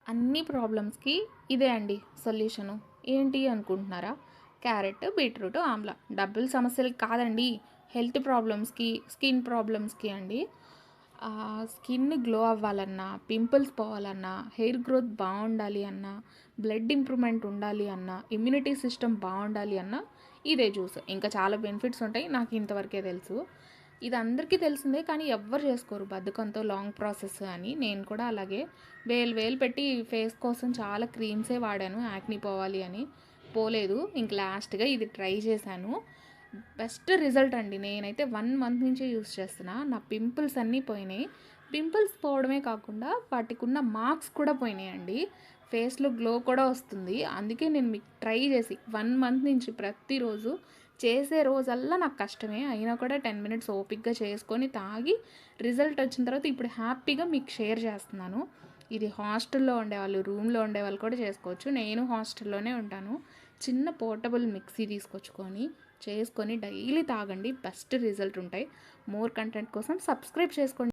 అన్ని ప్రాబ్లమ్స్‌కి ఇదే అండి సొల్యూషను. ఏంటి అనుకుంటున్నారా? Carrot, beetroot, Amla. డబ్బుల సమస్యలకి కాదండి. హెల్త్ ప్రాబ్లమ్స్‌కి, స్కిన్ ప్రాబ్లమ్స్‌కి అండి. స్కిన్ గ్లో అవ్వాలన్నా, పింపుల్స్ పోవాలన్నా, హెయిర్ గ్రోత్ బావుండాలి అన్నా, బ్లడ్ ఇంప్రూవ్‌మెంట్ ఉండాలి అన్నా, ఇమ్యూనిటీ సిస్టమ్ బావుండాలి అన్నా ఇదే జ్యూస్. ఇంకా చాలా బెనిఫిట్స్ ఉంటాయి. నాకు ఇంతవరకే తెలుసు. ఇది అందరికీ తెలిసిందే కానీ ఎవ్వరు చేసుకోరు. బద్ధకంతో లాంగ్ ప్రాసెస్ అని. నేను కూడా అలాగే వేలు వేలు పెట్టి ఫేస్ కోసం చాలా క్రీమ్సే వాడాను యాక్ని పోవాలి అని. పోలేదు. ఇంక లాస్ట్‌గా ఇది ట్రై చేశాను. బెస్ట్ రిజల్ట్ అండి. నేనైతే 1 మంత్ నుంచి యూస్ చేస్తున్నా. నా పింపుల్స్ అన్నీ పోయినాయి. పింపుల్స్ పోవడమే కాకుండా వాటికున్న మార్క్స్ కూడా పోయినాయండి. ఫేస్‌లో గ్లో కూడా వస్తుంది. అందుకే నేను మీకు ట్రై చేసి 1 మంత్ నుంచి ప్రతిరోజు చేసే రోజల్లా నాకు కష్టమే. అయినా కూడా 10 మినిట్స్ ఓపికగా చేసుకొని తాగి రిజల్ట్ వచ్చిన తర్వాత ఇప్పుడు హ్యాపీగా మీకు షేర్ చేస్తున్నాను. ఇది హాస్టల్లో ఉండేవాళ్ళు, రూమ్‌లో ఉండేవాళ్ళు కూడా చేసుకోవచ్చు. నేను హాస్టల్లోనే ఉంటాను. చిన్న పోర్టబుల్ మిక్సీ తీసుకొచ్చుకొని చేసుకొని డైలీ తాగండి. బెస్ట్ రిజల్ట్ ఉంటాయి. మోర్ కంటెంట్ కోసం సబ్స్క్రైబ్ చేసుకోండి.